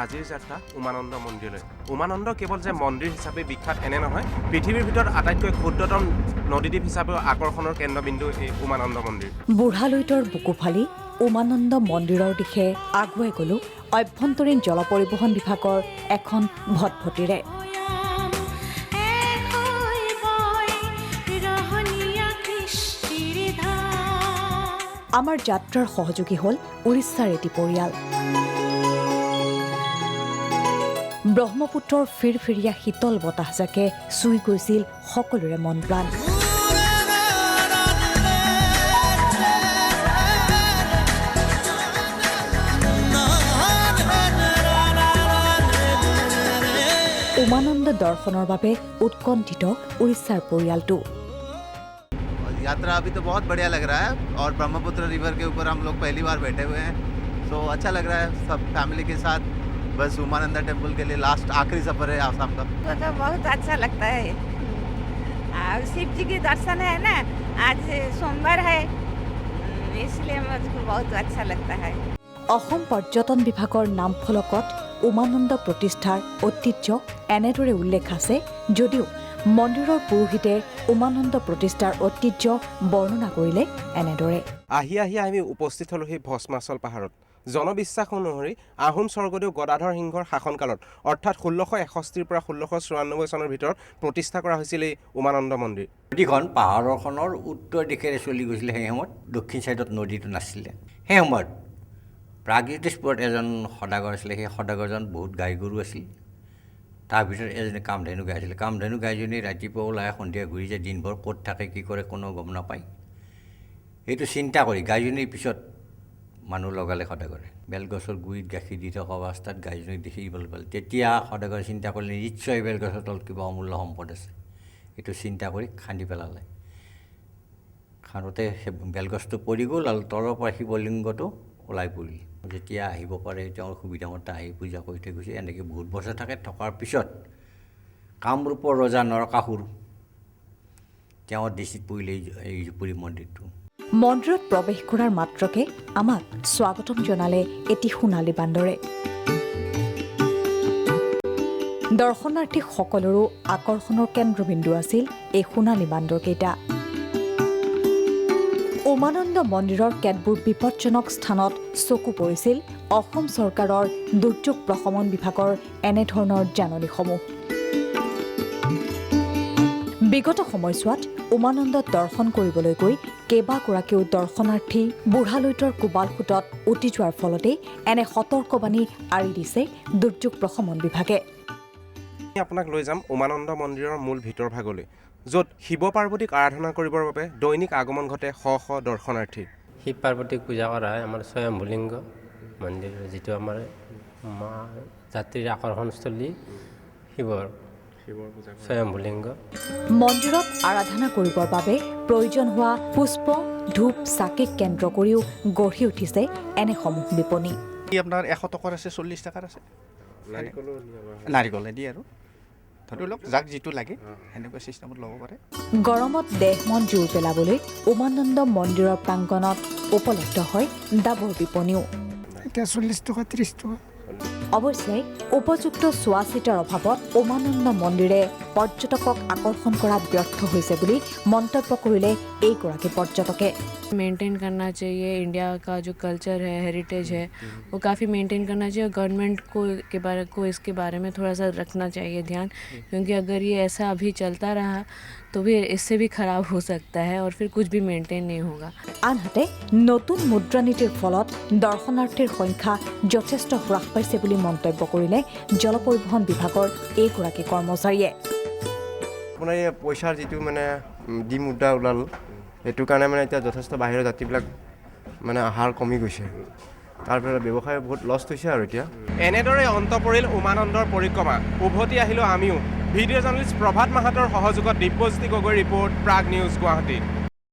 আজিৰ যাত্ৰা উমানন্দ মন্দিৰলৈ। উমানন্দ কেৱল যে মন্দিৰ হিচাপে বিখ্যাত এনে নহয়, পৃথিৱীৰ ভিতৰত আটাইতকৈ ক্ষুদ্ৰতম নদীদ্বীপ হিচাপেও আকৰ্ষণৰ কেন্দ্ৰবিন্দু এই উমানন্দ মন্দিৰ। বুঢ়ালৈতৰ বুকু ফালি উমানন্দ মন্দিৰৰ দিশে আগুৱাই গ'লো আভ্যন্তৰীণ জল পৰিবহণ বিভাগৰ এখন ভটভটিৰে। আমাৰ যাত্ৰাৰ সহযোগী হ'ল উৰিষ্যাৰ এটি পৰিয়াল। ব্ৰহ্মপুত্ৰৰ ফিৰফিৰিয়া শীতল বতাহজাকে চুই গৈছিল সকলোৰে মন প্ৰাণ। উমানন্দ দৰ্শনৰ বাবে উৎকণ্ঠিত উৰিষ্যাৰ পৰিয়ালটো। यात्रा अभी तो बहुत बढ़िया लग रहा है और ब्रह्मपुत्र रिवर के ऊपर हम लोग पहली बार बैठे हुए हैं, तो अच्छा लग रहा है सब फैमिली के साथ। बस उमानंदा टेम्पल के लिए लास्ट आखिरी सफर है आसाम का। तो बहुत अच्छा लगता है। शिव जी के दर्शन है ना, आज सोमवार है, इसलिए मुझको बहुत अच्छा लगता है। অসম পৰ্যটন বিভাগৰ নামফলকত উমানন্দ প্ৰতিষ্ঠাৰ ঐতিহ্য এনেদৰে উল্লেখ আছে যদিও মন্দিৰৰ পুৰোহিতে উমানন্দ প্ৰতিষ্ঠাৰ ঐতিহ্য বৰ্ণনা কৰিলে এনেদৰে। আহি আমি উপস্থিত হলোহি ভস্মাচল পাহাৰত। জনবিশ্বাস অনুসৰি আহোম স্বৰ্গদেউ গদাধৰ সিংহৰ শাসনকালত অৰ্থাৎ 1661 পৰা 1694 চনৰ ভিতৰত প্ৰতিষ্ঠা কৰা হৈছিল এই উমানন্দ মন্দিৰ। নদীখন পাহাৰখনৰ উত্তৰ দিশেৰে চলি গৈছিলে। সেই সময়ত দক্ষিণ ছাইডত নদীটো নাছিলে। সেই সময়ত প্ৰাগজ্যোতিষপুৰত এজন সদাগৰ আছিলে। সেই সদাগৰজন বহুত গাই গৰু আছিল। তাৰ ভিতৰত এজনী কামধেনু গাই আছিলে। কামধেনু গাইজনী ৰাতিপুৱা ওলাই সন্ধিয়া ঘূৰি যায়, দিনভৰ ক'ত থাকে কি কৰে কোনো গম নাপায়। এইটো চিন্তা কৰি গাইজনীৰ পিছত মানুহ লগালে সদাগৰে। বেলগছৰ গুৰিত গাখীৰ দি থকা অৱস্থাত গাইজনীক দেখিবলৈ পালে। তেতিয়া সদাগৰে চিন্তা কৰিলে নিশ্চয় বেলগছৰ তলত কিবা অমূল্য সম্পদ আছে। এইটো চিন্তা কৰি খান্দি পেলালে। খান্দোতে সেই বেলগছটো পৰি গ'ল আৰু তলৰ পৰা শিৱলিংগটো ওলাই পৰিল। যেতিয়া আহিব পাৰে তেওঁৰ সুবিধামতে আহি পূজা কৰি থৈ গৈছে। এনেকৈ বহুত বছৰ থকাৰ পিছত কামৰূপৰ ৰজা নৰকাসুৰ তেওঁৰ দৃষ্টিত পৰিলে এই পুৰী মন্দিৰটো। মন্দিৰত প্ৰৱেশ কৰাৰ মাত্ৰকে আমাক স্বাগতম জনালে এটি সোণালী বান্দৰে। দৰ্শনাৰ্থী সকলৰো আকৰ্ষণৰ কেন্দ্ৰবিন্দু আছিল এই সোণালী বান্দৰকেইটা। উমানন্দ মন্দিৰৰ কেতবোৰ বিপদজনক স্থানত চকু পৰিছিল অসম চৰকাৰৰ দুৰ্যোগ প্ৰশমন বিভাগৰ এনেধৰণৰ জাননীসমূহ। বিগত সময়ছোৱাত উমানন্দত দৰ্শন কৰিবলৈ গৈ কেইবাগৰাকীও দৰ্শনাৰ্থী বুঢ়ালৈতৰ কোবালসোঁতত উটি যোৱাৰ ফলতেই এনে সতৰ্কবাণী আঁৰি দিছে দুৰ্যোগ প্ৰশমন বিভাগে। আপোনাক লৈ যাম উমানন্দ মন্দিৰৰ মূল ভিতৰ ভাগলৈ, য'ত শিৱ পাৰ্বতীক আৰাধনা কৰিবৰ বাবে দৈনিক আগমন ঘটে শ শ দৰ্শনাৰ্থী। শিৱ পাৰ্বতীক পূজা কৰা হয় আমাৰ স্বয়ম্ভুলিংগ মন্দিৰ, যিটো আমাৰ যাত্ৰীৰ আকৰ্ষণস্থলী শিৱৰ স্বয়ম্ভুলিংগ। মন্দিৰত আৰাধনা কৰিবৰ বাবে প্ৰয়োজন হোৱা পুষ্প, ধূপ, চাকিক কেন্দ্ৰ কৰিও গঢ়ি উঠিছে এনেসমূহ বিপণী। আপোনাৰ 100 টকাৰ আছে, 40 টকাৰ আছে। নাৰিকলে দিয়ে আৰু ধৰি লওক যাক যিটো লাগে সেনেকুৱা চিষ্টেমত ল'ব পাৰে। গৰমত দেহ মন জোৰ পেলাবলৈ উমানন্দ মন্দিৰৰ প্ৰাংগণত উপলব্ধ হয় ডাবৰ বিপণীও। এতিয়া 40 টকা 30 টকা। অৱশ্যে উপযুক্ত চোৱা চিতাৰ অভাৱত উমানন্দ মন্দিৰে পৰ্যটকক আকৰ্ষণ কৰাত ব্যৰ্থ হৈছে বুলি মন্তব্য কৰিলে এইগৰাকী পৰ্যটকে। मेंटेन करना चाहिए, इंडिया का जो कल्चर है, हेरिटेज है, वो काफ़ी मेंटेन करना चाहिए और गवर्नमेंट को इसके बारे में थोड़ा सा रखना चाहिए ध्यान, क्योंकि अगर ये ऐसा अभी चलता रहा तो भी इससे भी खराब हो सकता है और फिर कुछ भी मेंटेन नहीं होगा। আনহাতে নতুন মুদ্ৰানীতিৰ ফলত দৰ্শনাৰ্থীৰ সংখ্যা যথেষ্ট হ্ৰাস পাইছে বুলি মন্তব্য কৰিলে জল পৰিবহণ বিভাগৰ এইগৰাকী কৰ্মচাৰীয়ে। আপোনাৰ এই পইচাৰ যিটো মানে ডি মুদ্ৰা ওলাল, সেইটো কাৰণে মানে এতিয়া যথেষ্ট বাহিৰৰ যাত্ৰীবিলাক মানে আহাৰ কমি গৈছে। তাৰপিছত ব্যৱসায় বহুত লষ্ট হৈছে আৰু এতিয়া। এনেদৰে অন্ত পৰিল উমানন্দৰ পৰিক্ৰমা। উভতি আহিলোঁ আমিও। ভিডিঅ' জাৰ্নেলিষ্ট প্ৰভাত মাহাতৰ সহযোগত দিব্যজ্যোতি গগৈ ৰিপৰ্ট, প্ৰাগ নিউজ, গুৱাহাটী।